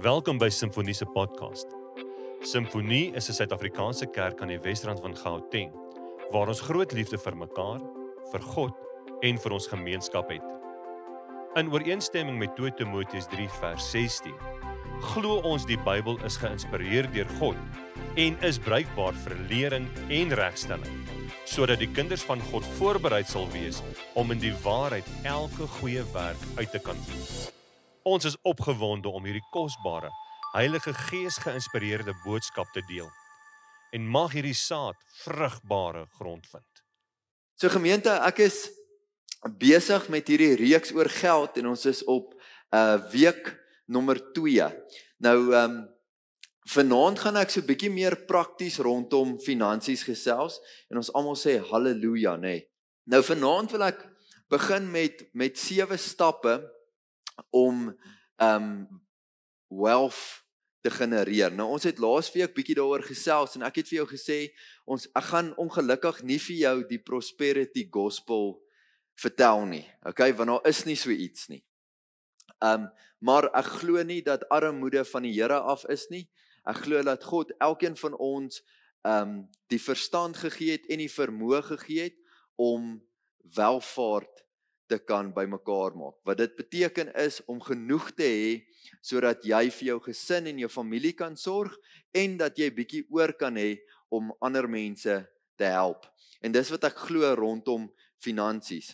Welkom by Simfonie se podcast. Simfonie is 'n Suid-Afrikaanse kerk aan die Wesrand van Gauteng, waar ons groot liefde vir mekaar, vir God en vir ons gemeenskap het. In ooreenstemming met 2 Timoteus 3 vers 16, glo ons die Bybel is geïnspireer deur God en is bruikbaar vir lering en regstelling, sodat die kinders van God voorberei sal wees om in die waarheid elke goeie werk uit te kan voer. Ons is opgewonde om hierdie kosbare, Heilige Gees geïnspireerde boodskap te deel en mag hierdie saad vrugbare grond vind. So gemeente, ek is besig met hierdie reeks oor geld en ons is op week nommer 2. Nou, vanaand gaan ek so 'n bietjie meer prakties rondom finansies gesels en ons almal sê halleluja, nê. Nou vanaand wil ek begin met 7 stappe om wealth te genereer. Nou ons het laasweek bietjie daaroor gesels en ek het vir jou gesê ek gaan ongelukkig nie vir jou die prosperity gospel vertel nie. Okay, want daar is nie so iets nie. Maar ek glo nie dat armoede van die Here af is nie. Ek glo dat God elkeen van ons die verstand gegee het en die vermoë gegee het om welvaart te kan bymekaar maak. Wat dit beteken is om genoeg te hê sodat jy vir jou gesin en jou familie kan sorg en dat jy bietjie oor kan hê om ander mense te help. En dis wat ek glo rondom finansies.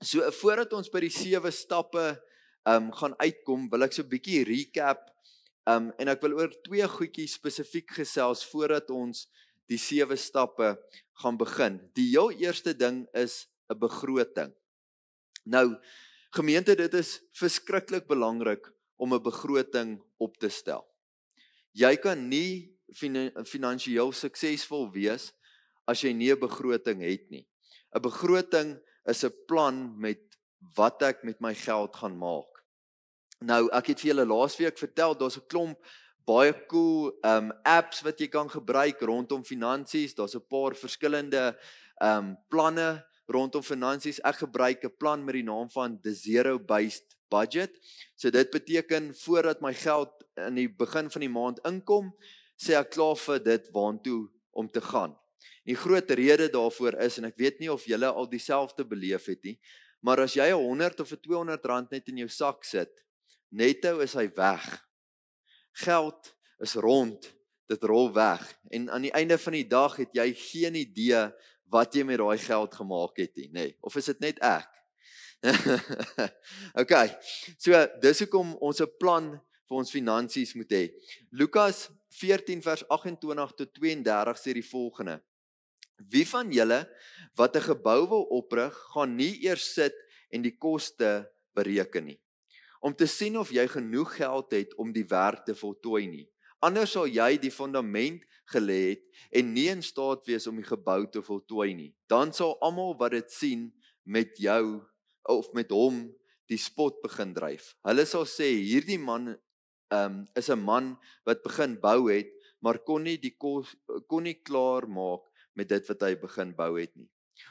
So voordat ons by die 7 stappe gaan uitkom, wil ek so bietjie recap en ek wil oor 2 goedjies spesifiek gesels voordat ons die 7 stappe gaan begin. Die heel eerste ding is 'n begroting. Nou, gemeente, dit is verskriklik belangrik om 'n begroting op te stel. Jy kan nie finansiëel suksesvol wees as jy nie 'n begroting het nie. 'n Begroting is 'n plan met wat ek met my geld gaan maak. Nou, ek het vir julle laasweek vertel, daar's 'n klomp baie cool apps wat jy kan gebruik rondom finansies. Daar's 'n paar verskillende planne rondom finansies. Ek gebruik 'n plan met die naam van the zero-based budget. So dit beteken voordat my geld in die begin van die maand inkom, sê ek klaar vir dit waantoe om te gaan. Die groot rede daarvoor is, en ek weet nie of julle al dieselfde beleef het nie, maar as jy 100 of 200 rand net in jou sak sit, netto is hy weg. Geld is rond, dit rol weg. En aan die einde van die dag het jy geen idee wat jy met daai geld gemaak het nie, nê? Of is dit net ek? Okay, so dis hoekom ons 'n plan vir ons finansies moet hê. Lukas 14 vers 28 tot 32 sê die volgende: Wie van julle wat 'n gebou wil oprig, gaan nie eers sit en die koste bereken nie, om te sien of jy genoeg geld het om die werk te voltooi nie. Anders sal jy die fundament gelê het en nie in staat wees om die gebou te voltooi nie. Dan sal almal wat dit sien met jou of met hom die spot begin dryf. Hulle sal sê, hierdie man is 'n man wat begin bou het, maar kon nie klaar maak met dit wat hy begin bou het nie.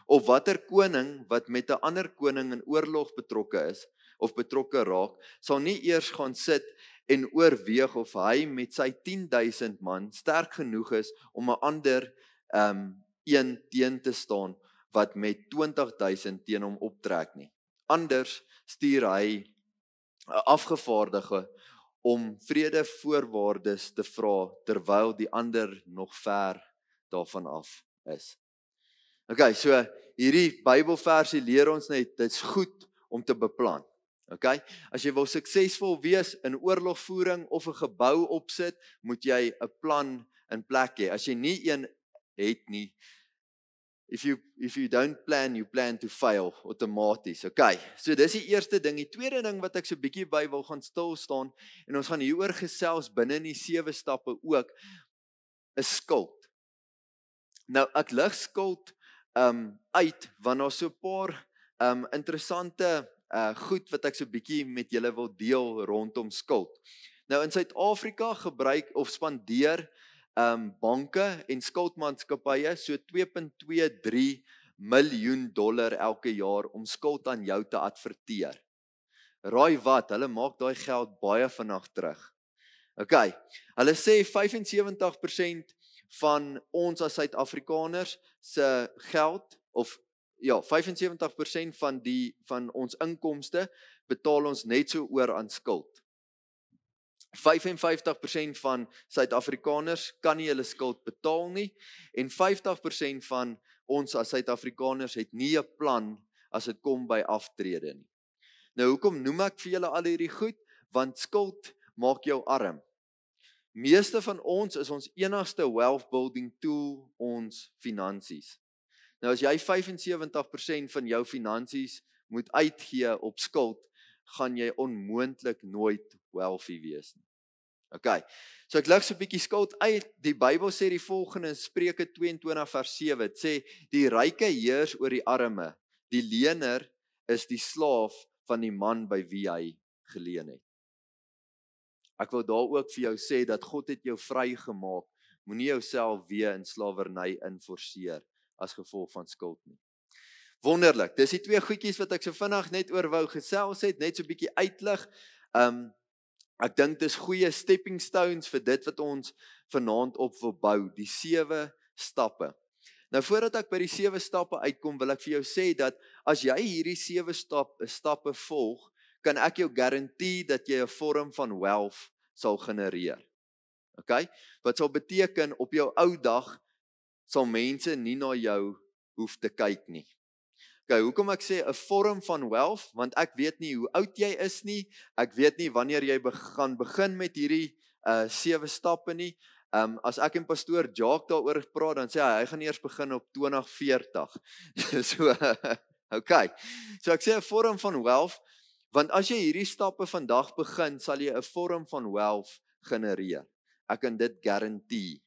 Of watter koning wat met 'n ander koning in oorlog betrokke is of betrokke raak, sal nie eers gaan sit en oorweeg of hy met sy 10,000 man sterk genoeg is om 'n ander een teen te staan wat met 20,000 teen hom optrek nie. Anders stuur hy 'n afgevaardige om vredevoorwaardes te vra terwyl die ander nog ver daarvan af is. Okay, so hierdie Bybelversie leer ons net, dit is goed om te beplan. Okay? As jy wil suksesvol wees in oorlogvoering of 'n gebou opsit, moet jy 'n plan in plek hê. As jy nie een het nie, if you don't plan, you plan to fail outomaties. Okay, so dis die eerste ding. Die tweede ding wat ek so bietjie by wil gaan stil staan, en ons gaan hieroor gesels binne in die 7 stappe ook, is skuld. Nou, ek lig skuld uit, want daar so 'n paar interessante goed wat ek so bietjie met julle wil deel rondom skuld. Nou in Suid-Afrika gebruik of spandeer banke en skuldmaatskappye so $2.23 miljoen elke jaar om skuld aan jou te adverteer. Raai wat, hulle maak daai geld baie vinnig terug. Okay. Hulle sê 75% van ons as Suid-Afrikaners se geld of ja, 75% van ons inkomste betaal ons net so oor aan skuld. 55% van Suid-Afrikaners kan nie hulle skuld betaal nie en 50% van ons as Suid-Afrikaners het nie 'n plan as dit kom by aftrede nie. Nou hoekom noem ek vir julle al hierdie goed? Want skuld maak jou arm. Meeste van ons is ons enigste wealth building tool ons finansies. Nou as jy 75% van jou finansies moet uitgee op skuld, gaan jy onmoontlik nooit wealthy wees nie. Okay. So ek lig so 'n bietjie skuld uit. Die Bybel sê die volgende in Spreuke 22 vers 7. Dit sê die ryke heers oor die arme. Die lener is die slaaf van die man by wie hy geleen het. Ek wil daar ook vir jou sê dat God het jou vrygemaak. Moenie jouself weer in slawerny inforceer as gevolg van skuld nie. Wonderlik. Dis die twee goedjies wat ek so vinnig net oor wou gesels het, net so 'n bietjie uitlig. Ek dink dis goeie stepping stones vir dit wat ons vanaand op wil bou, die 7 stappe. Nou voordat ek by die 7 stappe uitkom, wil ek vir jou sê dat as jy hierdie 7 stappe volg, kan ek jou garandeer dat jy 'n vorm van wealth sal genereer. Okay? Wat sal beteken op jou ou dag sal mense nie na jou hoef te kyk nie. Okay, hoekom ek sê 'n vorm van wealth, want ek weet nie hoe oud jy is nie, ek weet nie wanneer jy gaan begin met hierdie 7 stappe nie. As ek en pastoor Jacques daaroor praat, dan sê hy gaan eers begin op 2040. So, okay. So ek sê 'n vorm van wealth, want as jy hierdie stappe vandag begin, sal jy 'n vorm van wealth genereer. Ek kan dit garandeer.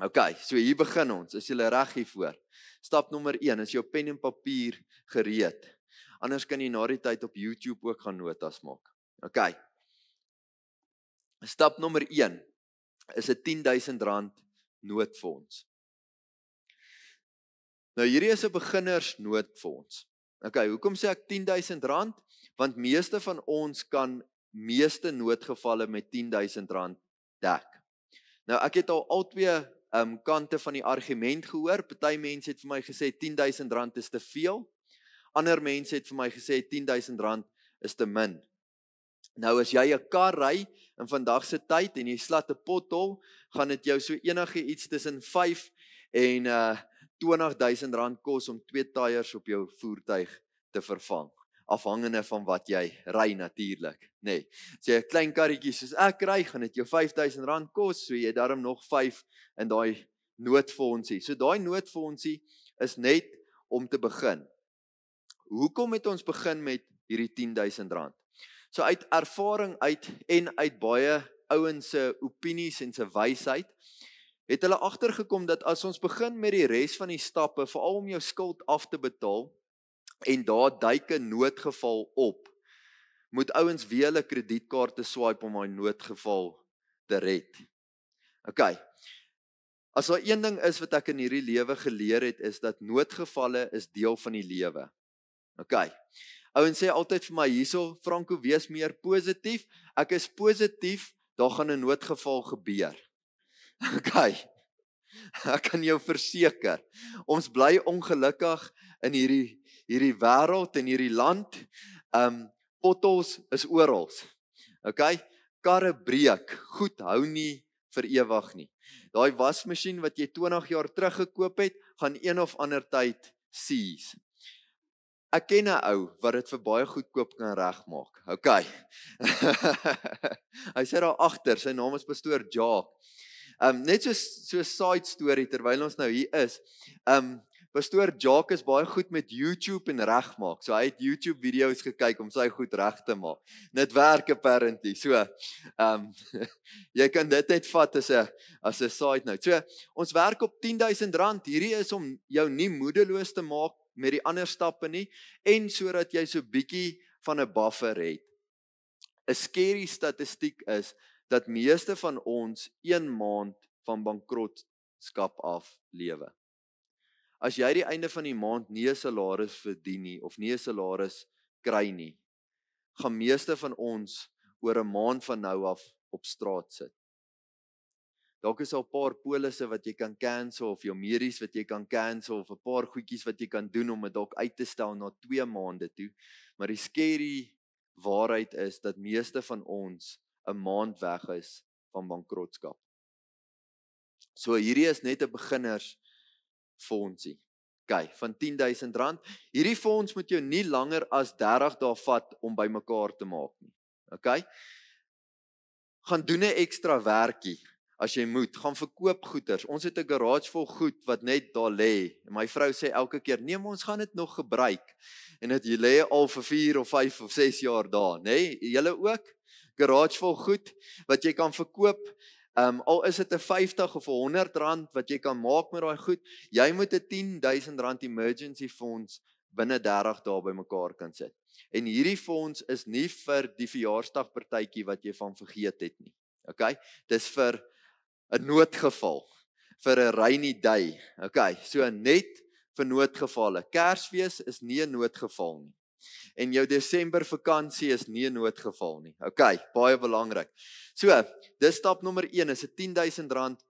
Okay, so hier begin ons. Is julle reg hiervoor? Stap nommer 1, is jou pen en papier gereed. Anders kan jy na die tyd op YouTube ook gaan notas maak. Okay. Stap nommer 1 is 'n R10,000 noodfonds. Nou hierdie is 'n beginners noodfonds. Okay, hoekom sê ek R10,000? Want meeste van ons kan meeste noodgevalle met R10,000 dek. Nou ek het al twee kante van die argument gehoor. Party mense het vir my gesê R10,000 is te veel. Ander mense het vir my gesê R10,000 is te min. Nou as jy 'n kar ry in vandag se tyd en jy slat 'n pothol, gaan dit jou so enige iets tussen 5 en R20,000 kos om 2 tyres op jou voertuig te vervang. Afhangende van wat jy ry natuurlik, nê. As jy 'n klein karretjie soos ek ry, gaan dit jou R5,000 kos, so jy daarom nog 5 in daai noodfondsie. So daai noodfondsie is net om te begin. Hoekom het ons begin met hierdie R10,000? So uit ervaring en uit baie ouens se opinies en se wysheid, het hulle agtergekom dat as ons begin met die res van die stappe, veral om jou skuld af te betaal, en daar duik 'n noodgeval op, moet ouens weer hulle kredietkaarte swipe om daai noodgeval te red. Okay. As daar een ding is wat ek in hierdie lewe geleer het, is dat noodgevalle is deel van die lewe. Okay. Ouens sê altyd vir my hierso, Franco, wees meer positief. Ek is positief, daar gaan 'n noodgeval gebeur. Okay. Ek kan jou verseker, ons bly ongelukkig in hierdie wêreld en hierdie land. Potholes is oral. Okay? Karre breek, goed hou nie vir ewig nie. Daai wasmasjien wat jy 20 jaar terug gekoop het, gaan een of ander tyd seize. Ek ken 'n ou wat dit vir baie goedkoop kan regmaak. Okay. Hy sê daar agter, sy naam is pastoor Jacques. Net so side story terwyl ons nou hier is. Pastoor Jacques is baie goed met YouTube en regmaak. So hy het YouTube video's gekyk om sy goed reg te maak. Dit werk apparently. So jy kan dit net vat as 'n side note. So ons werk op R10,000. Hierdie is om jou nie moedeloos te maak met die ander stappe nie en sodat jy so bietjie van 'n buffer het. 'n Scary statistiek is dat meeste van ons 1 maand van bankrotskap af lewe. As jy die einde van die maand nie 'n salaris verdien nie of nie 'n salaris kry nie, gaan meeste van ons oor 'n maand van nou af op straat sit. Dalk is daar 'n paar polisse wat jy kan cancel of jou medies wat jy kan cancel of 'n paar goedjies wat jy kan doen om dit dalk uit te stel na 2 maande toe. Maar die scary waarheid is dat meeste van ons 'n maand weg is van bankrotskap. So hierdie is net 'n beginnersfondsie. Okay, van R10,000. Hierdie fonds moet jou nie langer as 30 dae vat om bymekaar te maak nie. Okay? Gaan doen 'n ekstra werkie as jy moet. Gaan verkoop goeders. Ons het 'n garage vol goed wat net daar lê. En my vrou sê elke keer, "Nee, maar ons gaan dit nog gebruik." En dit lê al vir 4 of 5 of 6 jaar daar, nê? Julle ook? Garage vol goed wat jy kan verkoop. Al is dit 'n 50 of 'n R100 wat jy kan maak met daai goed, jy moet 'n R10,000 emergency fonds binne 30 dae bymekaar kan sit. En hierdie fonds is nie vir die verjaarsdagpartytjie wat jy van vergeet het nie. Okay? Dis vir 'n noodgeval, vir 'n rainy day. Okay, so net vir noodgevalle. Kersfees is nie 'n noodgeval nie. En jou Desember vakansie is nie 'n noodgeval nie. Okay, baie belangrik. So, dis stap nommer 1 is 'n R10,000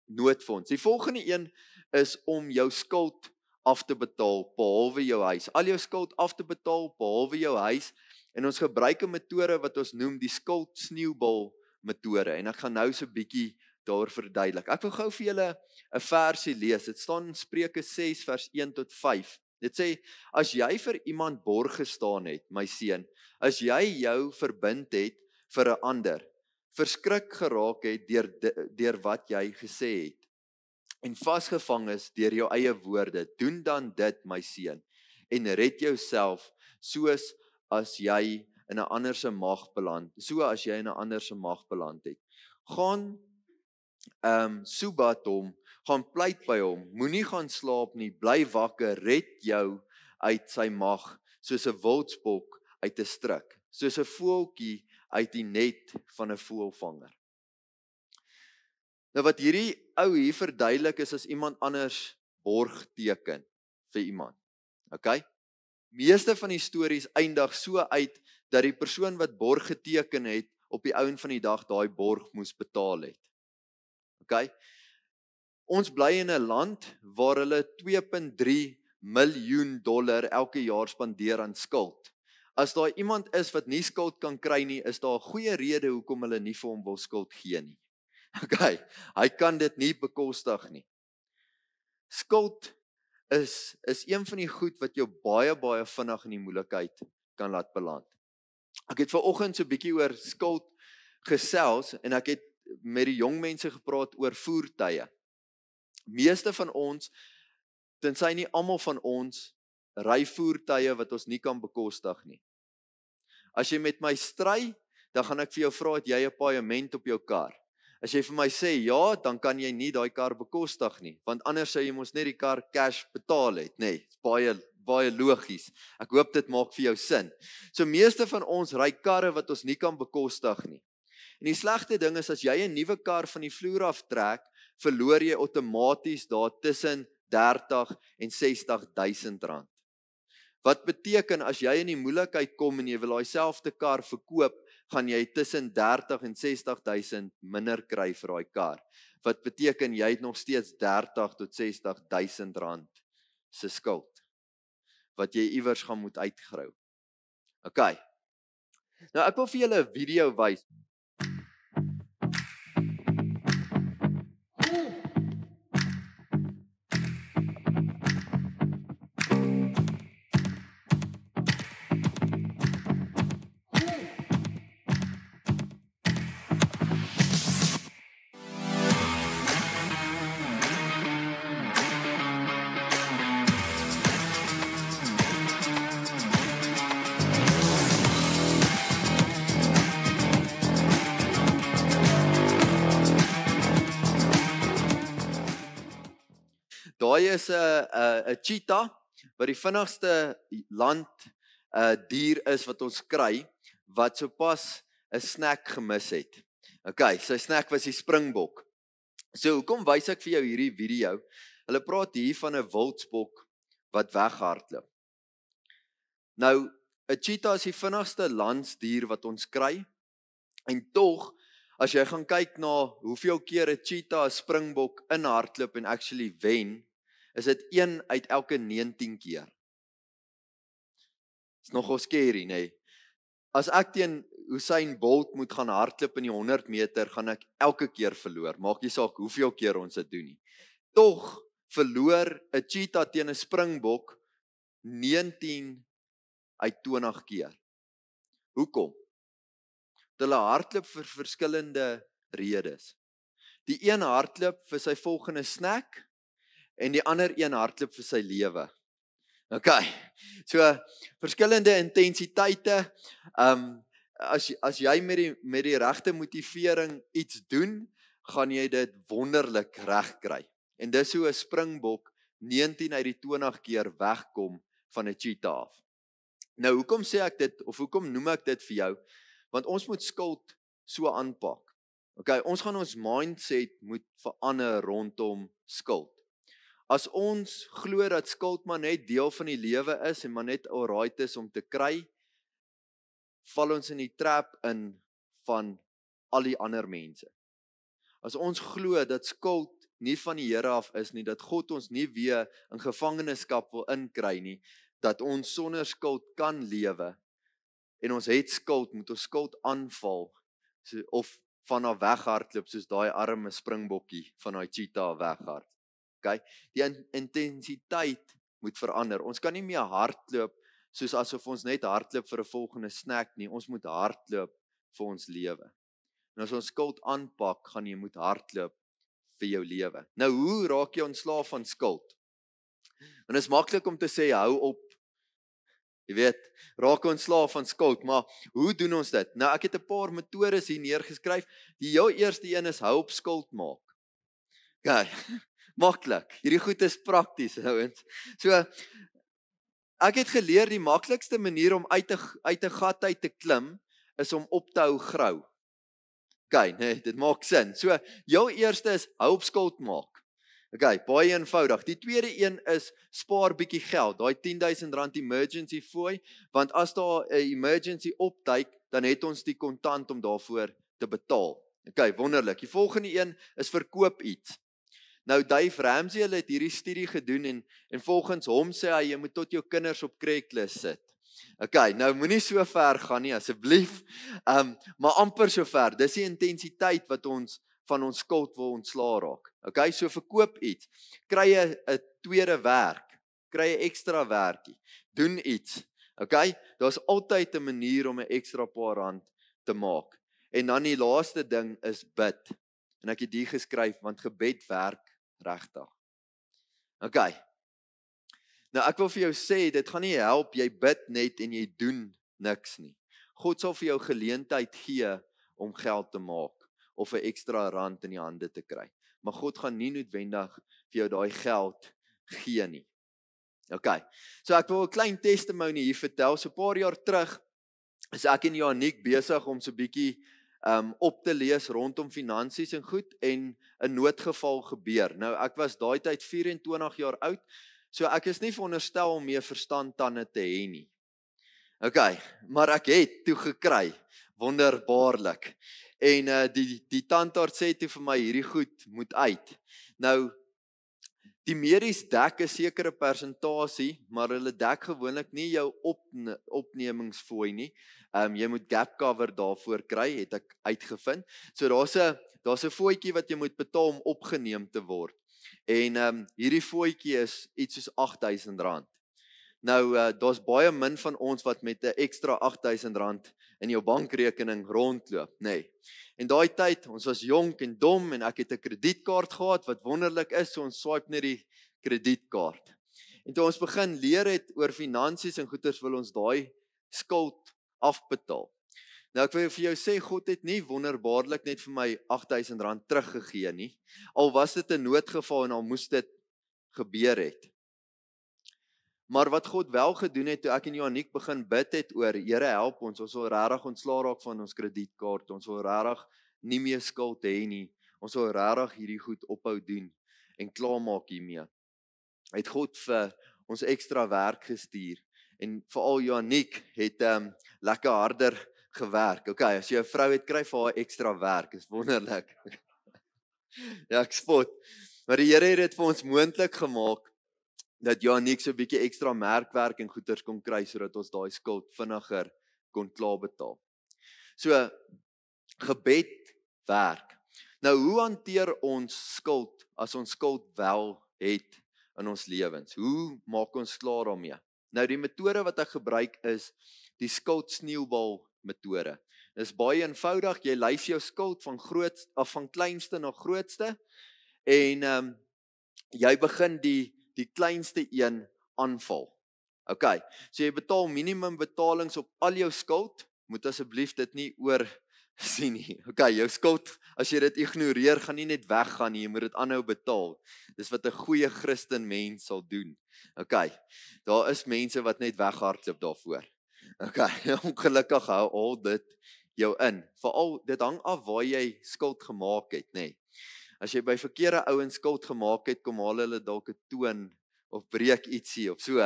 noodfonds. Die volgende een is om jou skuld af te betaal behalwe jou huis. Al jou skuld af te betaal behalwe jou huis. En ons gebruik 'n metode wat ons noem die skuld sneeubal metode. En ek gaan nou so 'n bietjie daar verduidelik. Ek wil gou vir julle 'n versie lees. Dit staan in Spreuke 6 vers 1 tot 5. Dit sê, as jy vir iemand borg gestaan het, my seun, as jy jou verbind het vir 'n ander, verskrik geraak het deur wat jy gesê het, en vasgevang is deur jou eie woorde, doen dan dit, my seun, en red jouself, soos as jy in 'n ander se mag beland het. Gaan soebat hom, gaan pleit by hom, moenie gaan slaap nie, bly wakker, red jou uit sy mag, soos 'n wildsbok uit 'n struik, soos 'n voeltjie uit die net van 'n voëlvanger. Nou wat hierdie ou hier verduidelik is as iemand anders borg teken vir iemand. Okay? Meeste van die stories eindig so uit dat die persoon wat borg geteken het op die einde van die dag daai borg moes betaal het. Okay? Ons bly in 'n land waar hulle $2.3 miljoen elke jaar spandeer aan skuld. As daar iemand is wat nie skuld kan kry nie, is daar 'n goeie rede hoekom hulle nie vir hom wil skuld gee nie. Okay, hy kan dit nie bekostig nie. Skuld is een van die goed wat jou baie vinnig in die moeilikheid kan laat beland. Ek het vanoggend so 'n bietjie oor skuld gesels en ek het met die jong mense gepraat oor voertuie. Meeste van ons, tensy nie almal van ons, ry voertuie wat ons nie kan bekostig nie. As jy met my stry, dan gaan ek vir jou vra, het jy 'n paaiement op jou kar? As jy vir my sê ja, dan kan jy nie daai kar bekostig nie, want anders sou jy mos net die kar cash betaal het, nê? Dis baie logies. Ek hoop dit maak vir jou sin. So meeste van ons ry karre wat ons nie kan bekostig nie. En die slegte ding is as jy 'n nuwe kar van die vloer af trek, verloor jy outomaties daar tussen 30 en 60,000 rand. Wat beteken as jy in die moeilikheid kom en jy wil daai selfde kar verkoop, gaan jy tussen 30 en 60,000 minder kry vir daai kar. Wat beteken jy het nog steeds 30 tot 60,000 rand se skuld wat jy iewers gaan moet uitgrou. Okay. Nou ek wil vir julle 'n video wys. Daai is 'n cheetah wat die vinnigste land dier is wat ons kry, wat sopas 'n snack gemis het. Okay, sy snack was die springbok. So hoekom wys ek vir jou hierdie video? Hulle praat hier van 'n wildsbok wat weghardloop. Nou, 'n cheetah is die vinnigste landsdier wat ons kry. En tog, as jy gaan kyk na hoeveel keer 'n cheetah 'n springbok inhardloop en actually wen, is dit 1 uit elke 19 keer. Is nogal scary, nee. As ek teen Usain Bolt moet gaan hardloop in die 100 meter, gaan ek elke keer verloor. Maak nie saak hoeveel keer ons dit doen nie. Tog verloor 'n cheetah teen 'n springbok 19 uit 20 keer. Hoekom? Hulle hardloop vir verskillende redes. Die een hardloop vir sy volgende snack en die ander een hardloop vir sy lewe. Okay. So verskillende intensiteite. As jy met die regte motivering iets doen, gaan jy dit wonderlik reg kry. En dis hoe 'n springbok 19 uit die 20 keer wegkom van 'n cheetah af. Nou hoekom sê ek dit of hoekom noem ek dit vir jou? Want ons moet skuld so aanpak. Okay, ons gaan ons mindset moet verander rondom skuld. As ons glo dat skuld maar net deel van die lewe is en maar net alright is om te kry, val ons in die trap in van al die ander mense. As ons glo dat skuld nie van die Here af is nie, dat God ons nie weer in gevangenskap wil inkry nie, dat ons sonder skuld kan lewe, en ons het skuld, moet ons skuld aanval, of van haar weghardloop, soos daai arme springbokkie van daai cheetah weghard. Okay? Die intensiteit moet verander. Ons kan nie meer hardloop soos asof ons net hardloop vir 'n volgende snack nie. Ons moet hardloop vir ons lewe. En as ons skuld aanpak, gaan jy moet hardloop vir jou lewe. Nou, hoe raak jy ontslaaf van skuld? Want is maklik om te sê hou op. Jy weet, raak ontslaaf van skuld, maar hoe doen ons dit? Nou, ek het 'n paar metodes hier neergeskryf. Die heel eerste een is hou op skuld maak. Okay. Maklik. Hierdie goed is prakties, ouens. So, ek het geleer die maklikste manier om uit 'n gat uit te klim is om op te hou grou. Okay, nee, dit maak sin. So, jou eerste is hou op skuld maak. Okay, baie eenvoudig. Die tweede een is spaar bietjie geld. Daai R10,000 emergency fooi, want as daar 'n emergency opduik, dan het ons die kontant om daarvoor te betaal. Okay, wonderlik. Die volgende een is verkoop iets. Nou Dave Ramsey het hierdie studie gedoen en volgens hom sê hy jy moet tot jou kinders op Craigslist sit. Okay, nou moenie so ver gaan nie asseblief. Maar amper so ver. Dis die intensiteit wat ons van ons skuld wil ontslaa raak. Okay, so verkoop iets. Kry 'n tweede werk. Kry 'n ekstra werkie. Doen iets. Okay? Daar's altyd 'n manier om 'n ekstra paar rand te maak. En dan die laaste ding is bid. En ek het hier geskryf want gebed werk regtig. Okay. Nou ek wil vir jou sê dit gaan nie help jy bid net en jy doen niks nie. God sal vir jou geleentheid gee om geld te maak of 'n ekstra rand in die hande te kry. Maar God gaan nie noodwendig vir jou daai geld gee nie. Okay. So ek wil 'n klein testimony hier vertel. So 'n paar jaar terug is ek en Janiek besig om so 'n bietjie op te lees rondom finansies en goed en 'n noodgeval gebeur. Nou ek was daai tyd 24 jaar oud. So ek is nie veronderstel om meer verstandtande te hê nie. Okay, maar ek het toe gekry. Wonderbaarlik. En die tandarts sê toe vir my hierdie goed moet uit. Nou die medies dek 'n sekere persentasie, maar hulle dek gewoonlik nie jou opnemingsfooi nie. Jy moet gap cover daarvoor kry, het ek uitgevind. So daar's 'n fooitjie wat jy moet betaal om opgeneem te word. En hierdie fooitjie is iets soos R8,000. Nou daar's baie min van ons wat met 'n ekstra R8,000 in jou bankrekening rondloop, nê. Nee. En daai tyd, ons was jonk en dom en ek het 'n kredietkaart gehad wat wonderlik is, so ons swipe net die kredietkaart. En toe ons begin leer het oor finansies en goeders wil ons daai skuld afbetaal. Nou ek wil vir jou sê God het nie wonderbaarlik net vir my R8,000 teruggegee nie. Al was dit 'n noodgeval en al moes dit gebeur het. Maar wat God wel gedoen het toe ek en Janiek begin bid het oor Here help ons wil regtig ontslaa raak van ons kredietkaart, ons wil regtig nie meer skuld hê nie. Ons wil regtig hierdie goed ophou doen en klaarmaak hiermee. Het God vir ons ekstra werk gestuur en veral Janiek het lekker harder gewerk. Okay, as jy 'n vrou het, kry vir haar ekstra werk. Is wonderlik. Ja, ek spot. Maar die Here het dit vir ons moontlik gemaak dat Janiek so 'n bietjie ekstra merkwerk en goeders kon kry sodat ons daai skuld vinniger kon klaar betaal. So gebed werk. Nou hoe hanteer ons skuld as ons skuld wel het in ons lewens? Hoe maak ons klaar daarmee? Nou die metode wat ek gebruik is die skuld sneeubal metode. Dit is baie eenvoudig. Jy lys jou skuld van kleinste na grootste en jy begin die kleinste een aanval. Okay. So jy betaal minimum betalings op al jou skuld. Moet asseblief dit nie oor sien nie. Okay, jou skuld, as jy dit ignoreer, gaan nie net weggaan nie, jy moet dit aanhou betaal. Dis wat 'n goeie Christen mens sal doen. Okay. Daar is mense wat net weghardloop daarvoor. Okay, ongelukkig hou dit jou in. Veral dit hang af waar jy skuld gemaak het, nê. Nee. As jy by verkeerde ouens skuld gemaak het, kom haal hulle dalk 'n toon of breek ietsie of so,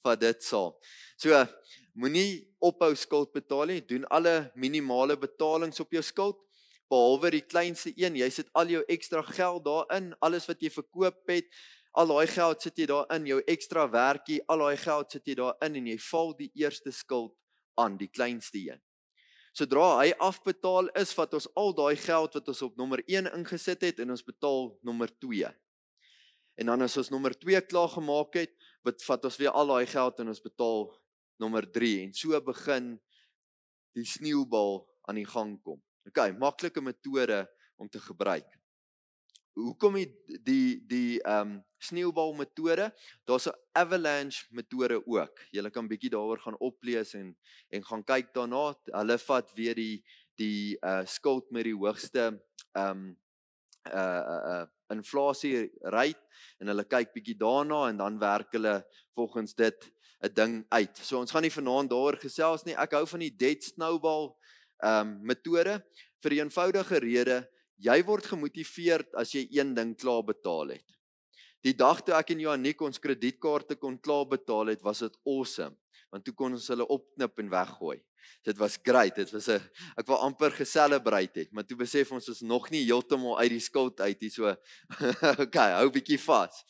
vat dit saam. So, moenie ophou skuld betaal nie, doen alle minimale betalings op jou skuld, behalwe die kleinste een, jy sit al jou ekstra geld daarin, alles wat jy verkoop het, al daai geld sit jy daarin, jou ekstra werkie, al daai geld sit jy daarin en jy val die eerste skuld aan, die kleinste een. Sodra hy afbetaal is, vat ons al daai geld wat ons op nommer 1 ingesit het en ons betaal nommer 2. En dan as ons nommer 2 klaar gemaak het, vat ons weer al daai geld en ons betaal nommer 3 en so begin die sneeubal aan die gang kom. Okay, maklike metode om te gebruik. Hoekom die sneeubal metode? Daar's 'n avalanche metode ook. Julle kan bietjie daaroor gaan oplees en gaan kyk daarna. Hulle vat weer die skuld met die hoogste inflasie rate en hulle kyk bietjie daarna en dan werk hulle volgens dit 'n ding uit. So ons gaan nie vanaand daaroor gesels nie. Ek hou van die debt snowball metode vir die eenvoudige rede, jy word gemotiveerd as jy een ding klaar betaal het. Die dag toe ek en Janiek ons kredietkaarte kon klaar betaal het, was dit awesome, want toe kon ons hulle opknip en weggooi. Dit was great, ek wil amper geselebrate het, maar toe besef ons is nog nie heeltemal uit die skuld uit nie, so okay, hou bietjie vas.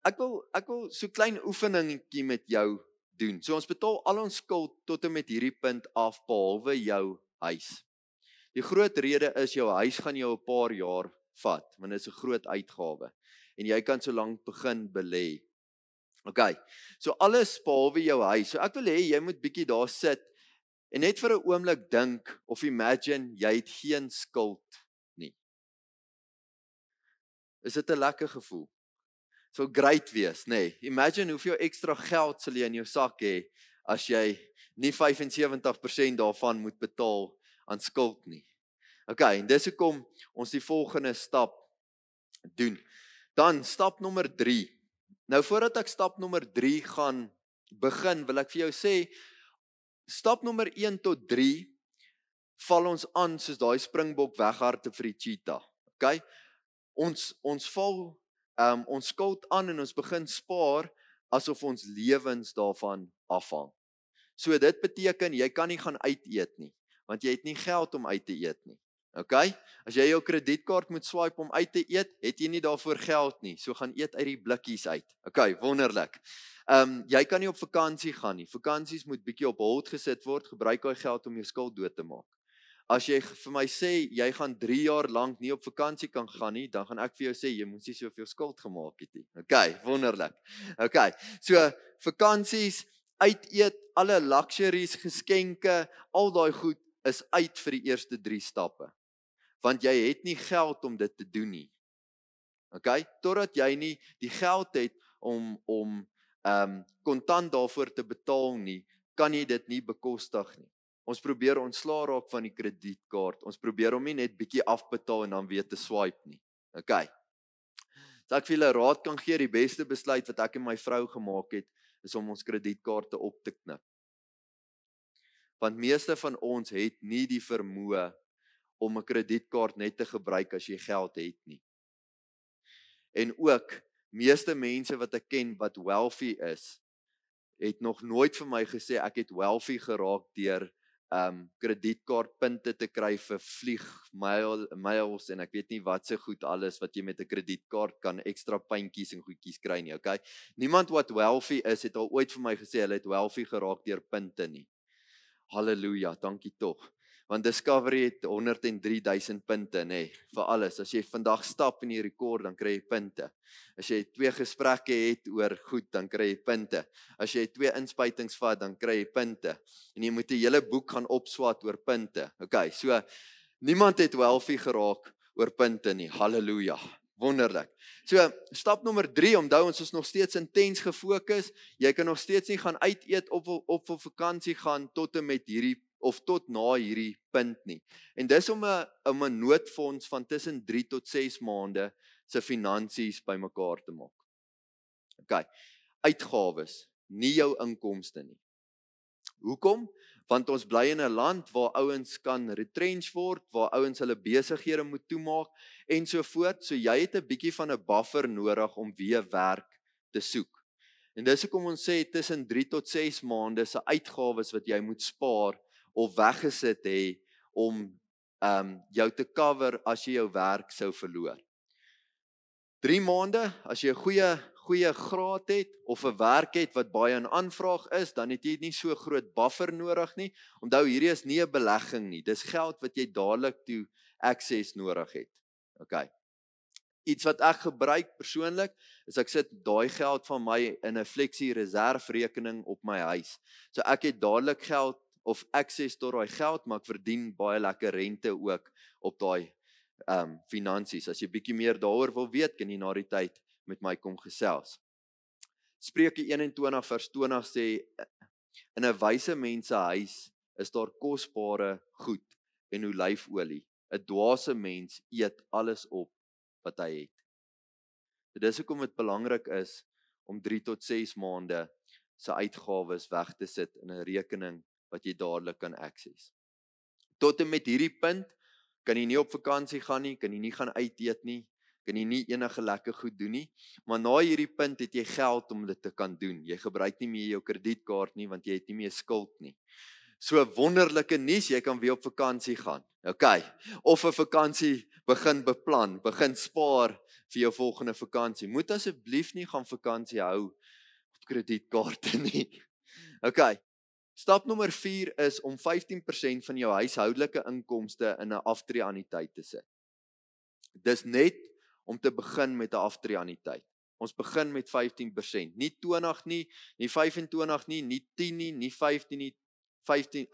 Ek wil so klein oefeningkie met jou doen. So ons betaal al ons skuld tot en met hierdie punt af, behalwe jou huis. Die groot rede is jou huis gaan jou 'n paar jaar vat, want dit is 'n groot uitgawe. En jy kan so lank begin belê. Okay, so alles behalwe jou huis. So ek wil hê jy moet bietjie daar sit en net vir 'n oomblik dink of imagine jy het geen skuld nie. Is dit 'n lekker gevoel? So great wees, nê. Nee. Imagine hoeveel ekstra geld sal jy in jou sak hê as jy nie 75% daarvan moet betaal aan skuld nie. Okay, en dis hoekom ons die volgende stap doen. Dan stap nommer 3. Nou voordat ek stap nommer 3 gaan begin, wil ek vir jou sê, stap nommer 1 tot 3 val ons aan soos daai springbok weghardloop vir die cheetah. Okay? Ons val ons skuld aan en ons begin spaar asof ons lewens daarvan afhang. So dit beteken jy kan nie gaan uit eet nie, want jy het nie geld om uit te eet nie. Okay? As jy jou kredietkaart moet swipe om uit te eet, het jy nie daarvoor geld nie. So gaan eet uit die blikkies uit. Okay, wonderlik. Jy kan nie op vakansie gaan nie. Vakansies moet bietjie op hold gesit word. Gebruik daai geld om jou skuld dood te maak. As jy vir my sê jy gaan 3 jaar lank nie op vakansie kan gaan nie, dan gaan ek vir jou sê jy moes nie soveel skuld gemaak het nie. Okay, wonderlik. Okay. So vakansies, uit eet, alle luxuries, geskenke, al daai goed is uit vir die eerste 3 stappe. Want jy het nie geld om dit te doen nie. Okay? Totdat jy nie die geld het om kontant daarvoor te betaal nie, kan jy dit nie bekostig nie. Ons probeer ontslaa raak van die kredietkaart. Ons probeer hom nie net bietjie afbetaal en dan weer te swipe nie. Okay. So ek vir julle raad kan gee, die beste besluit wat ek en my vrou gemaak het, is om ons kredietkaarte op te knip. Want meeste van ons het nie die vermoë om 'n kredietkaart net te gebruik as jy geld het nie. En ook, meeste mense wat ek ken wat wealthy is, het nog nooit vir my gesê ek het wealthy geraak deur kredietkaartpunte te kry vir miles en ek weet nie wat se goed alles wat jy met 'n kredietkaart kan ekstra puntjies en goedjies kry nie, okay? Niemand wat wealthy is het al ooit vir my gesê hulle het wealthy geraak deur punte nie. Halleluja, dankie tog. Want Discovery het 103,000 punte, nê, vir alles. As jy vandag stap en jy rekord, dan kry jy punte. As jy 2 gesprekke het oor goed, dan kry jy punte. As jy 2 inspuitings vat, dan kry jy punte. En jy moet 'n hele boek gaan opswat oor punte. Okay, so niemand het wealthy geraak oor punte nie. Halleluja. Wonderlik. So, stap nommer 3, onthou ons is nog steeds intens gefokus. Jy kan nog steeds nie gaan uit eet of op vakansie gaan tot en met hierdie of tot na hierdie punt nie. En dis om 'n noodfonds van tussen 3 tot 6 maande se finansies bymekaar te maak. Okay. Uitgawes, nie jou inkomste nie. Hoekom? Want ons bly in 'n land waar ouens kan retrench word, waar ouens hulle besighede moet toemaak en so voort. So jy het 'n bietjie van 'n buffer nodig om weer werk te soek. En dis hoekom ons sê tussen 3 tot 6 maande se uitgawes wat jy moet spaar of weggesit hê om jou te cover as jy jou werk sou verloor. 3 maande, as jy 'n goeie graad het of 'n werk het wat baie in aanvraag is, dan het jy nie so groot buffer nodig nie. Onthou, hierdie is nie 'n belegging nie. Dis geld wat jy dadelik toe access nodig het. Okay. Iets wat ek gebruik persoonlik is ek sit daai geld van my in 'n flexie reserverekening op my huis. So ek het dadelik geld of access tot daai geld, maar ek verdien baie lekker rente ook op daai finansies. As jy bietjie meer daaroor wil weet, kan jy na die tyd met my kom gesels. Spreuke 21 vers 20 sê, in 'n wyse mens se huis is daar kosbare goed en olyfolie. 'n Dwaase mens eet alles op wat hy het. So dis hoekom dit belangrik is om 3 tot 6 maande se uitgawes weg te sit in 'n rekening wat jy dadelik kan access. Tot en met hierdie punt kan jy nie op vakansie gaan nie, kan jy nie gaan uit eet nie, kan jy nie enige lekker goed doen nie, maar na hierdie punt het jy geld om dit te kan doen. Jy gebruik nie meer jou kredietkaart nie, want jy het nie meer skuld nie. So wonderlike nuus, jy kan weer op vakansie gaan. Okay, of 'n vakansie begin beplan, begin spaar vir jou volgende vakansie. Moet asseblief nie gaan vakansie hou op kredietkaarte nie. Okay. Stap nommer 4 is om 15% van jou huishoudelike inkomste in 'n aftreeanniteit te sit. Dis net om te begin met 'n aftreeanniteit. Ons begin met 15%, nie 20 nie, nie 25 nie, nie 10 nie, nie 15 nie, 15,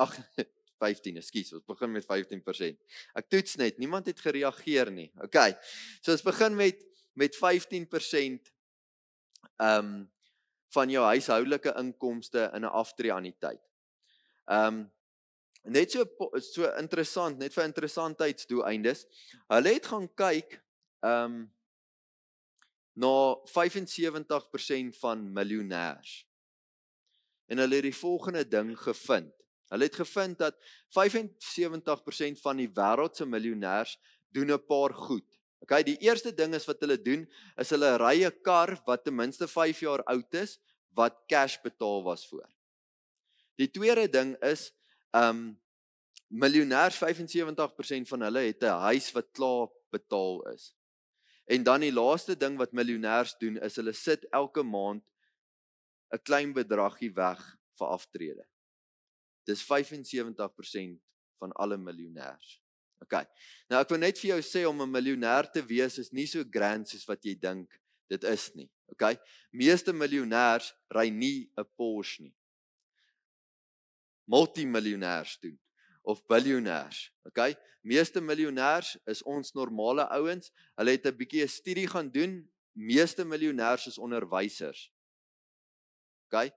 ekskuus, ons begin met 15%. Ek toets net, niemand het gereageer nie. Okay. So ons begin met 15% van jou huishoudelike inkomste in 'n aftreeanniteit. Net so interessant, net vir interessantheidsdoeleindes. Hulle het gaan kyk na 75% van miljonêers. En hulle het die volgende ding gevind. Hulle het gevind dat 75% van die wêreld se miljonêers doen 'n paar goed. Okay, die eerste ding is wat hulle doen, is hulle ry 'n kar wat ten minste 5 jaar oud is, wat cash betaal was voor. Die tweede ding is, miljonêers, 75% van hulle het 'n huis wat klaar betaal is. En dan die laaste ding wat miljonêers doen, is hulle sit elke maand 'n klein bedragie weg vir aftrede. Dis 75% van alle miljonêers. Okay. Nou ek wil net vir jou sê om 'n miljonêr te wees is nie so grand soos wat jy dink dit is nie. Okay? Meeste miljonêers ry nie 'n Porsche nie. Multimiljonêers doen of biljonêers. Okay? Meeste miljonêers is ons normale ouens. Hulle het 'n bietjie 'n studie gaan doen. Meeste miljonêers is onderwysers. Okay?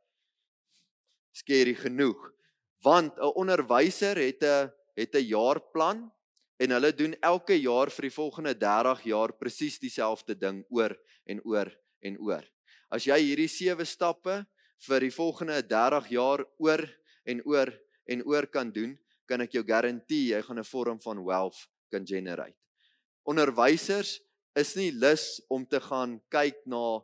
Skerry genoeg. Want 'n onderwyser het 'n jaarplan en hulle doen elke jaar vir die volgende 30 jaar presies dieselfde ding oor en oor en oor. As jy hierdie 7 stappe vir die volgende 30 jaar oor en oor en oor kan doen, kan ek jou garandeer jy gaan 'n vorm van wealth kan generate. Onderwysers is nie lus om te gaan kyk na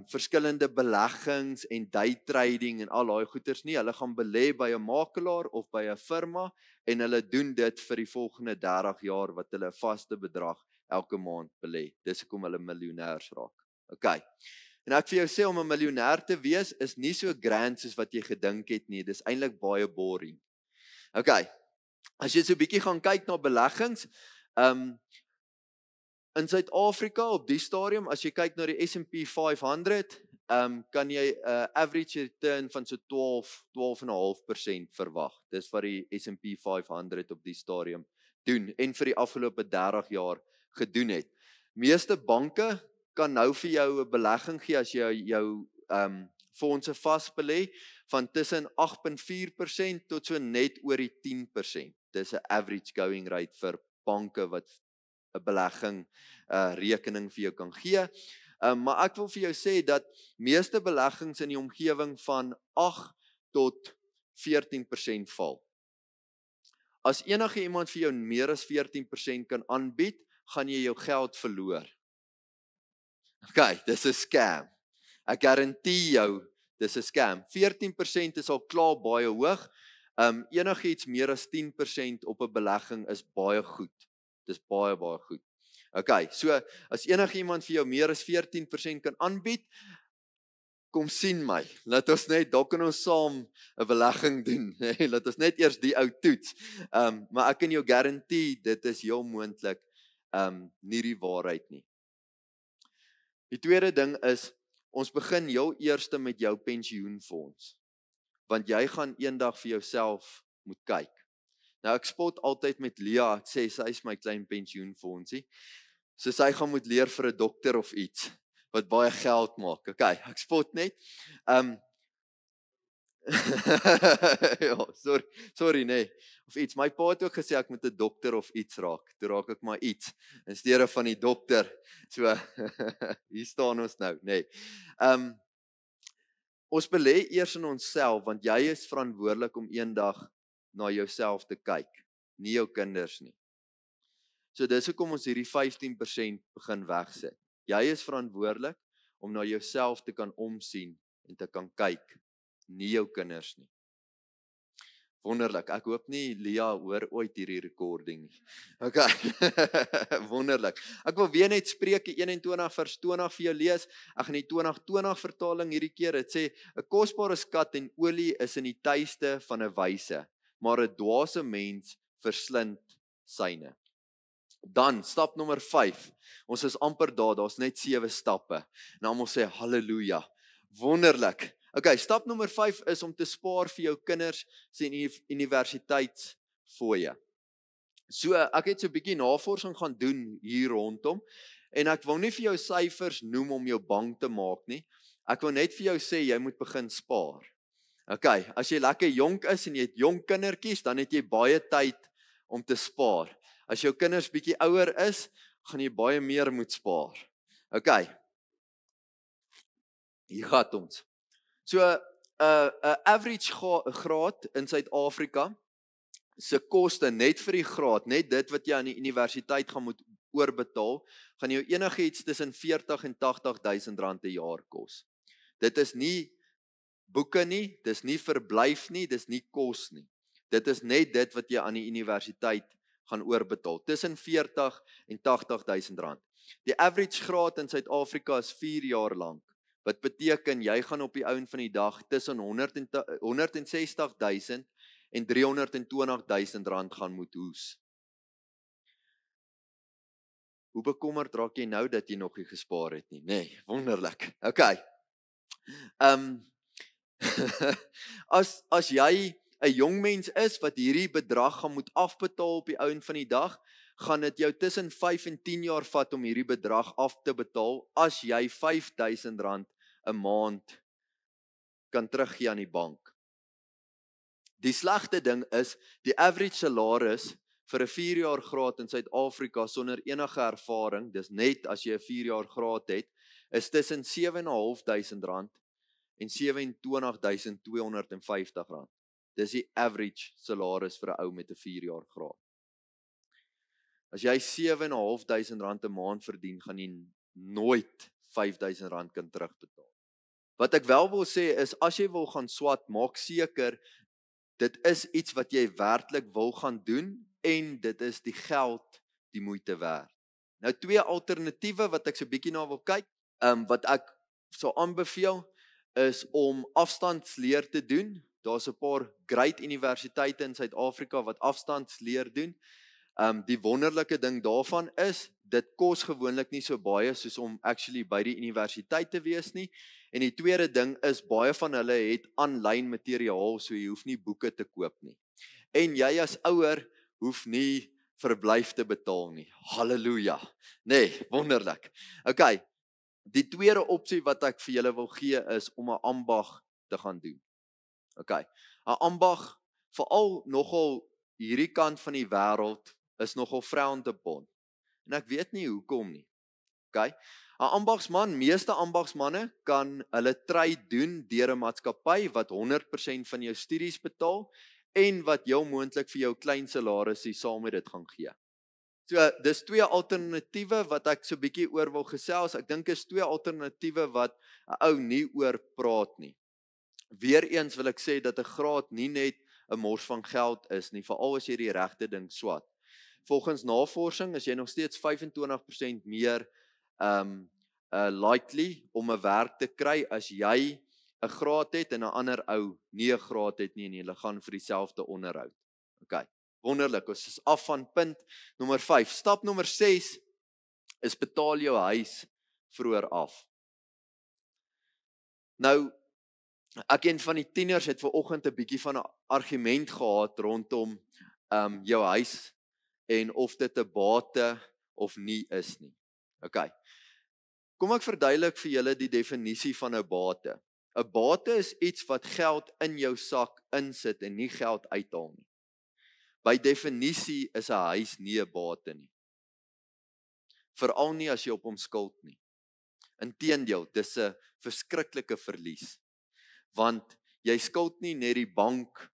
verskillende beleggings en day trading en al daai goeders nie. Hulle gaan belê by 'n makelaar of by 'n firma en hulle doen dit vir die volgende 30 jaar wat hulle 'n vaste bedrag elke maand belê. Dis hoekom hulle miljonêers raak. Okay. En ek vir jou sê om 'n miljonair te wees is nie so grand soos wat jy gedink het nie. Dis eintlik baie boring. Okay. As jy so 'n bietjie gaan kyk na beleggings, in Suid-Afrika op die stadium, as jy kyk na die S&P 500, kan jy 'n average return van so 12,5% verwag. Dis wat die S&P 500 op die stadium doen en vir die afgelope 30 jaar gedoen het. Meeste banke kan nou vir jou 'n belegging gee as jy jou fondse vasbelê van tussen 8,4% tot so net oor die 10%. Dis 'n average going rate vir banke wat 'n belegging rekening vir jou kan gee. Maar ek wil vir jou sê dat meeste beleggings in die omgewing van 8 tot 14% val. As enige iemand vir jou meer as 14% kan aanbied, gaan jy jou geld verloor. Okay, dis 'n scam. Ek garandeer jou, dis 'n scam. 14% is al klaar baie hoog. Enigiets meer as 10% op 'n belegging is baie goed. Dis baie goed. Okay, so as enige iemand vir jou meer as 14% kan aanbied, kom sien my. Laat ons net, daar kan ons saam 'n belegging doen. Laat ons net eers die ou toets. Maar ek kan jou garandeer, dit is heel moontlik nie die waarheid nie. Die tweede ding is, ons begin heel eerste met jou pensioenfonds. Want jy gaan eendag vir jouself moet kyk. Nou ek spot altyd met Lia, ek sê sy is my klein pensioenfondsie. So sy gaan moet leer vir 'n dokter of iets wat baie geld maak. Okay, ek spot net. Ja, sorry nee. Of iets. My pa het ook gesê ek moet 'n dokter of iets raak. Toe raak ek maar iets in steede van die dokter. So hier staan ons nou, nee. Ons belê eers in onsself want jy is verantwoordelik om eendag na jouself te kyk, nie jou kinders nie. So dis hoekom ons hierdie 15% begin wegsit. Jy is verantwoordelik om na jouself te kan omsien en te kan kyk, nie jou kinders nie. Wonderlik, ek hoop nie Lia hoor ooit hierdie recording nie. Okay, wonderlik. Ek wil weer net Spreuke 21 vers 20 vir jou lees. Ek gaan die 2020 vertaling hierdie keer, dit sê, 'n kosbare skat en olie is in die tuiste van 'n wyse, maar 'n dwaase mens verslind syne. Dan, stap nommer 5, ons is amper daar's net 7 stappe, en almal sê, halleluja, wonderlik. Okay, stap nommer 5 is om te spaar vir jou kinders se universiteitsfooie. So, ek het so 'n bietjie navorsing gaan doen hier rondom, en ek wil nie vir jou syfers noem om jou bang te maak nie, ek wil net vir jou sê, jy moet begin spaar. Okay, as jy lekker jonk is en jy het jong kindertjies, dan het jy baie tyd om te spaar. As jou kinders bietjie ouer is, gaan jy baie meer moet spaar. Okay. Hier gaan ons. So, 'n average graad in Suid-Afrika se koste net vir die graad, net dit wat jy aan die universiteit gaan moet oorbetaal, gaan jou enigiets tussen 40 en 80,000 rand 'n jaar kos. Dit is nie boeke nie, dis nie verblyf nie, dis nie kos nie. Dit is net dit wat jy aan die universiteit gaan oorbetaal, tussen 40 en 80,000 rand. Die average graad in Suid-Afrika is 4 jaar lank, wat beteken jy gaan op die ouen van die dag tussen 160,000 en 320,000 rand gaan moet hoes. Hoe bekommerd raak jy nou dat jy nog nie gespaar het nie? Nee, wonderlik. Okay. As jy 'n jong mens is wat hierdie bedrag gaan moet afbetaal op die ouen van die dag, gaan dit jou tussen 5 en 10 jaar vat om hierdie bedrag af te betaal as jy 5,000 rand 'n maand kan teruggee aan die bank. Die slegte ding is, die average salaris vir 'n 4 jaar graad in Suid-Afrika sonder enige ervaring, dis net as jy 'n 4 jaar graad het, is tussen 7,500 rand en 27,250 rand. Dis die average salaris vir 'n ou met 'n 4 jaar graad. As jy 7,500 rand 'n maand verdien, gaan jy nooit R5,000 kan terugbetaal. Wat ek wel wil sê is, as jy wil gaan swat, maak seker, dit is iets wat jy werklik wil gaan doen, en dit is die geld die moeite werd. Nou 2 alternatiewe wat ek so bietjie na wil kyk, wat ek sou aanbeveel, is om afstandsleer te doen. Daar's 'n paar great universiteite in Suid-Afrika wat afstandsleer doen. Die wonderlike ding daarvan is, dit kos gewoonlik nie so baie soos om actually by die universiteit te wees nie. En die tweede ding is, baie van hulle het aanlyn materiaal, so jy hoef nie boeke te koop nie. En jy as ouer hoef nie verblyf te betaal nie. Halleluja. Nee, wonderlik. Okay, die tweede opsie wat ek vir julle wil gee is om 'n ambag te gaan doen. Okay, 'n ambag, veral nogal hierdie kant van die wêreld, is nogal frowned upon. En ek weet nie hoekom nie. Okay, 'n ambagsman, meeste ambagsmanne kan hulle trade doen deur 'n maatskappy wat 100% van jou studies betaal en wat heel moontlik vir jou klein salarisie saam met dit gaan gee. So, dis 2 alternatiewe wat ek so bietjie oor wil gesels. Ek dink is 2 alternatiewe wat 'n ou nie oor praat nie. Weereens wil ek sê dat 'n graad nie net 'n mors van geld is nie, veral as jy die regte ding swat. Volgens navorsing is jy nog steeds 25% meer likely om 'n werk te kry as jy 'n graad het en 'n ander ou nie 'n graad het nie en hulle gaan vir dieselfde onderhoud. Okay, wonderlik. Ons is af van punt nommer 5. Stap nommer 6 is betaal jou huis vroeër af. Nou, ek een van die tieners het vanoggend 'n bietjie van 'n argument gehad rondom jou huis en of dit 'n bate of nie is nie. Okay. Kom ek verduidelik vir julle die definisie van 'n bate. 'n Bate is iets wat geld in jou sak insit en nie geld uithaal nie. By definisie is 'n huis nie 'n bate nie. Veral nie as jy op hom skuld nie. Inteendeel, dis 'n verskriklike verlies. Want jy skuld nie net die bank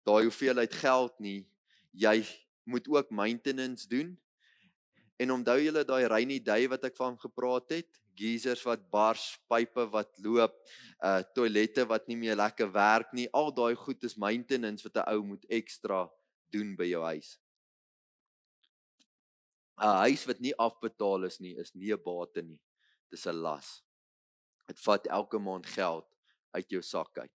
daai hoeveelheid geld nie, jy moet ook maintenance doen. En onthou julle daai rainy day wat ek van gepraat het? Geysers wat bars, pype wat loop, toilette wat nie meer lekker werk nie, al daai goed is maintenance wat 'n ou moet ekstra doen by jou huis. 'n Huis wat nie afbetaal is nie 'n bate nie. Dis 'n las. Dit vat elke maand geld uit jou sak uit.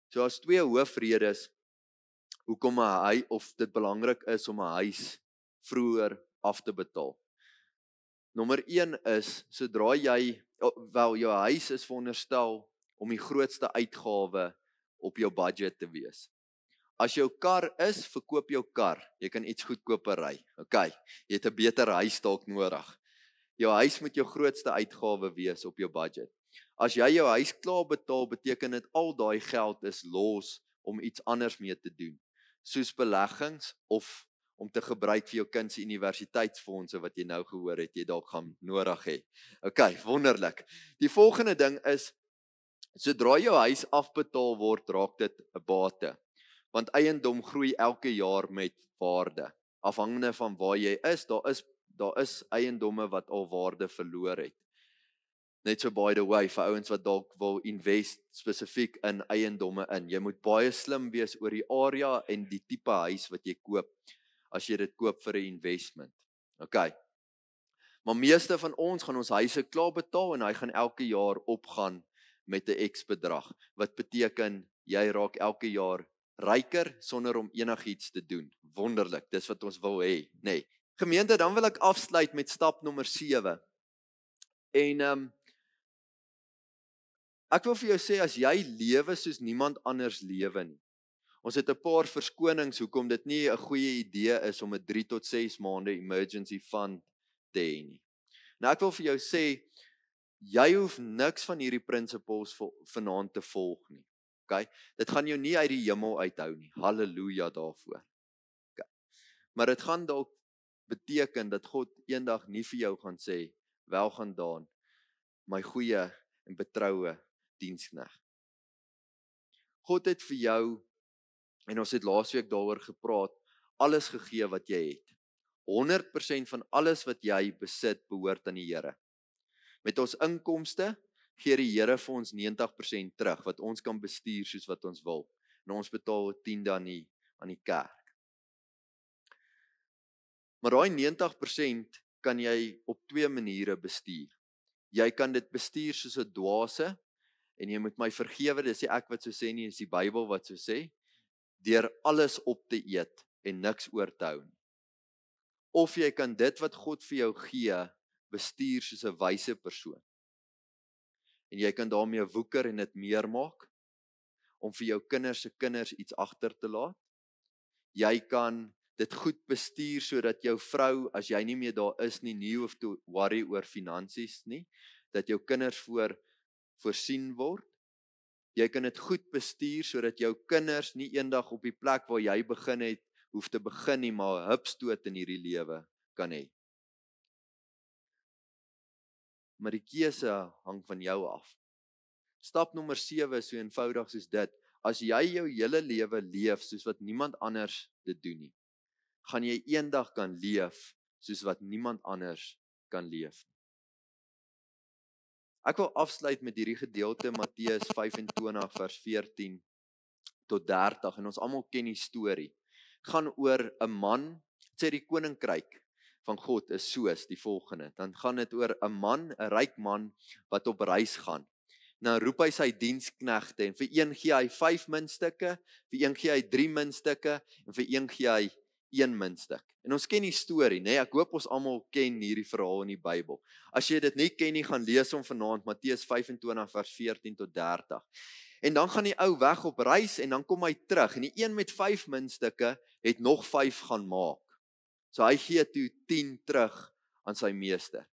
So as 2 hoofredes hoekom 'n huis of dit belangrik is om 'n huis vroeër af te betaal. Nommer 1 is, sodra jy, jou huis is veronderstel om die grootste uitgawe op jou budget te wees. As jou kar is, verkoop jou kar. Jy kan iets goedkoper ry. Okay, jy het 'n beter huis dalk nodig. Jou huis moet jou grootste uitgawe wees op jou budget. As jy jou huis klaar betaal, beteken dit al daai geld is los om iets anders mee te doen, soos beleggings of om te gebruik vir jou kind se universiteitsfondse wat jy nou gehoor het jy dalk gaan nodig hê. Okay, wonderlik. Die volgende ding is, sodra jou huis afbetaal word, raak dit 'n bate. Want eiendom groei elke jaar met waarde. Afhangende van waar jy is, daar is eiendomme wat al waarde verloor het. Net so by the way, vir ouens wat dalk wil invest spesifiek in eiendomme in. Jy moet baie slim wees oor die area en die tipe huis wat jy koop, as jy dit koop vir 'n investment. Okay. Maar meeste van ons gaan ons huise klaar betaal en hy gaan elke jaar opgaan met 'n X bedrag. Wat beteken, jy raak elke jaar ryker sonder om enigiets te doen. Wonderlik, dis wat ons wil hê, nê. Gemeente, dan wil ek afsluit met stap nommer 7. En ek wil vir jou sê, as jy lewe soos niemand anders lewe nie. Ons het 'n paar verskonings hoekom dit nie 'n goeie idee is om 'n 3 tot 6 maande emergency fund te hê nie. Nou ek wil vir jou sê, jy hoef niks van hierdie principles vanaand te volg nie. Okay? Dit gaan jou nie uit die hemel uithou nie. Halleluja daarvoor. Okay. Maar dit gaan dalk beteken dat God eendag nie vir jou gaan sê, wel gaan daan, my goeie en betroue diensknegt. God het vir jou, en ons het laasweek daaroor gepraat, alles gegee wat jy het. 100% van alles wat jy besit behoort aan die Here. Met ons inkomste gee die Here vir ons 90% terug wat ons kan bestuur soos wat ons wil. En ons betaal 10 aan die kerk. Maar daai 90% kan jy op 2 maniere bestuur. Jy kan dit bestuur soos 'n dwaase, en jy moet my vergewe, dis nie ek wat so sê nie, dis die Bybel wat so sê, deur alles op te eet en niks oor te hou nie. Of jy kan dit wat God vir jou gee, bestuur soos 'n wyse persoon. En jy kan daarmee woeker en dit meer maak, om vir jou kinders se kinders iets agter te laat. Jy kan dit goed bestuur sodat jou vrou, as jy nie meer daar is nie hoef te worry oor finansies nie, dat jou kinders voorsien word. Jy kan dit goed bestuur sodat jou kinders nie eendag op die plek waar jy begin het, hoef te begin nie, maar 'n hupstoot in hierdie lewe kan hê. Maar die keuse hang van jou af. Stap nommer 7 is so eenvoudig soos dit. As jy jou hele lewe leef soos wat niemand anders dit doen nie, gaan jy eendag kan leef soos wat niemand anders kan leef. Ek wil afsluit met hierdie gedeelte Matteus 25 vers 14 tot 30 en ons almal ken die storie. Gaan oor 'n man, sê die koninkryk van God is soos die volgende. Dan gaan dit oor 'n man, 'n ryk man wat op reis gaan. Nou roep hy sy diensknegte en vir een gee hy 5 muntstukke, vir een gee hy 3 muntstukke en vir een gee hy 1 muntstuk. En ons ken die storie, né? Ek hoop ons almal ken hierdie verhaal in die Bybel. As jy dit nie ken nie, gaan lees hom vanaand Matteus 25 vers 14 tot 30. En dan gaan die ou weg op reis en dan kom hy terug en die een met 5 muntstukke het nog 5 gaan maak. So hy gee toe 10 terug aan sy meester.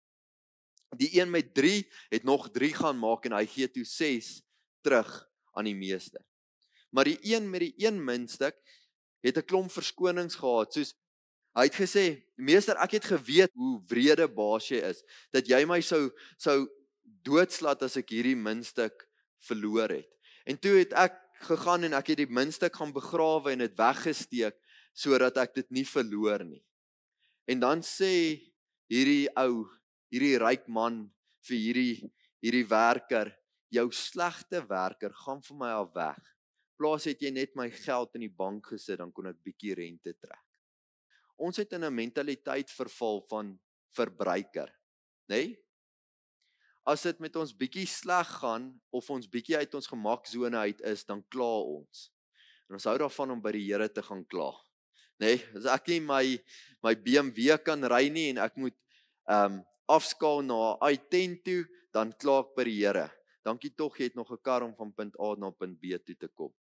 Die een met 3 het nog 3 gaan maak en hy gee toe 6 terug aan die meester. Maar die een met die 1 muntstuk het 'n klomp verskonings gehad, soos hy het gesê, meester, ek het geweet hoe wrede baas jy is, dat jy my sou doodslat as ek hierdie muntstuk verloor het. En toe het ek gegaan en ek het die muntstuk gaan begrawe en dit weggesteek, sodat ek dit nie verloor nie. En dan sê hierdie ryk man vir hierdie werker, jou slegte werker, gaan vir my af weg. Plaas het jy net my geld in die bank gesit, dan kon ek bietjie rente trek. Ons het in 'n mentaliteit verval van verbruiker, né? As dit met ons bietjie sleg gaan, of ons bietjie uit ons gemaksone uit is, dan kla ons. En ons hou daarvan om by die Here te gaan kla. Né? As ek nie my BMW kan ry nie, en ek moet afskaal na 'n i10 toe, dan kla ek by die Here. Dankie tog, jy het nog 'n kar om van punt A na punt B toe te kom.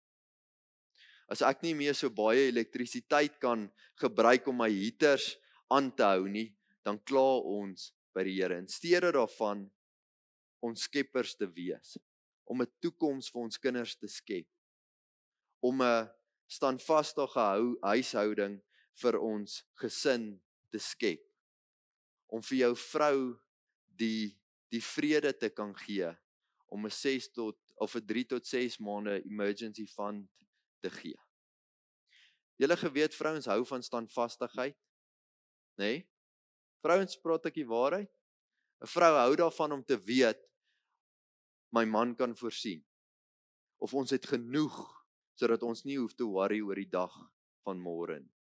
As ek nie meer so baie elektrisiteit kan gebruik om my heaters aan te hou nie, dan kla ons by die Here. In steede daarvan ons skeppers te wees, om 'n toekoms vir ons kinders te skep, om 'n standvastige huishouding vir ons gesin te skep, om vir jou vrou die vrede te kan gee, om 'n 3 tot 6 maande emergency fund te gee. Julle geweet vrouens hou van standvastigheid, né? Vrouens, praat ek die waarheid? 'n Vrou hou daarvan om te weet my man kan voorsien. Of ons het genoeg sodat ons nie hoef te worry oor die dag van môre nie.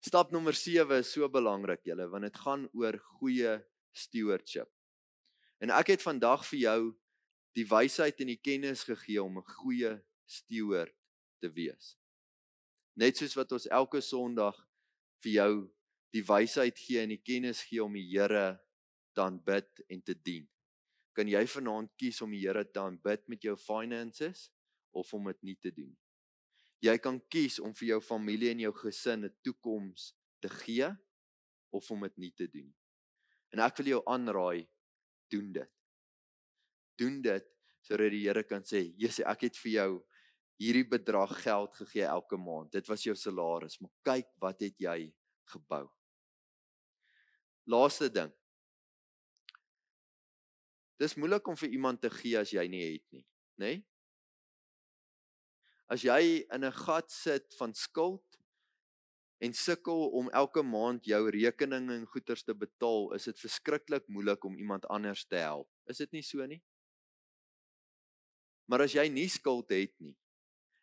Stap nommer 7 is so belangrik, julle, want dit gaan oor goeie stewardship. En ek het vandag vir jou die wysheid en die kennis gegee om 'n goeie steward te wees. Net soos wat ons elke Sondag vir jou die wysheid gee en die kennis gee om die Here te aanbid en te dien. Kan jy vanaand kies om die Here te aanbid met jou finances of om dit nie te doen? Jy kan kies om vir jou familie en jou gesin 'n toekoms te gee of om dit nie te doen. En ek wil jou aanraai, doen dit. Doen dit sodat die Here kan sê, "Jesus, ek het vir jou hierdie bedrag geld gegee elke maand. Dit was jou salaris, maar kyk wat het jy gebou." Laaste ding. Dis moeilik om vir iemand te gee as jy nie het nie, né? As jy in 'n gat sit van skuld, en sukkel om elke maand jou rekeninge en goederes te betaal, is dit verskriklik moeilik om iemand anders te help. Is dit nie so nie? Maar as jy nie skuld het nie,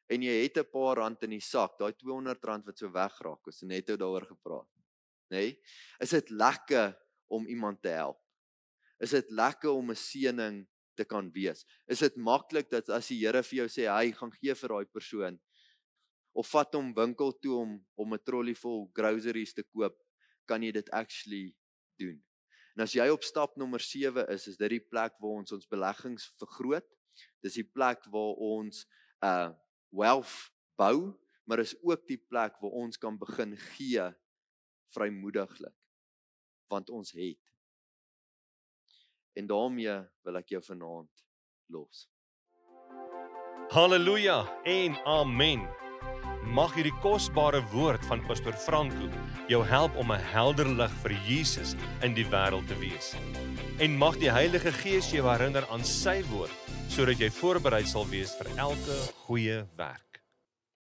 en jy het 'n paar rand in die sak, daai R200 wat so wegraak, ons het net daaroor gepraat, nê? Is dit lekker om iemand te help? Is dit lekker om 'n seëning te kan wees? Is dit maklik dat as die Here vir jou sê, hy gaan gee vir daai persoon, of vat hom winkel toe om 'n trolley vol groceries te koop, kan jy dit actually doen? En as jy op stap nommer 7 is dit die plek waar ons beleggings vergroot. Dis die plek waar ons wealth bou, maar is ook die plek waar ons kan begin gee vrymoediglik, want ons het. En daarmee wil ek jou vanaand los. Halleluja en amen. Mag hierdie kosbare woord van Pastor Franco jou help om 'n helder lig vir Jesus in die wêreld te wees. En mag die Heilige Gees jou herinner aan sy woord, sodat jy voorberei sal wees vir elke goeie werk.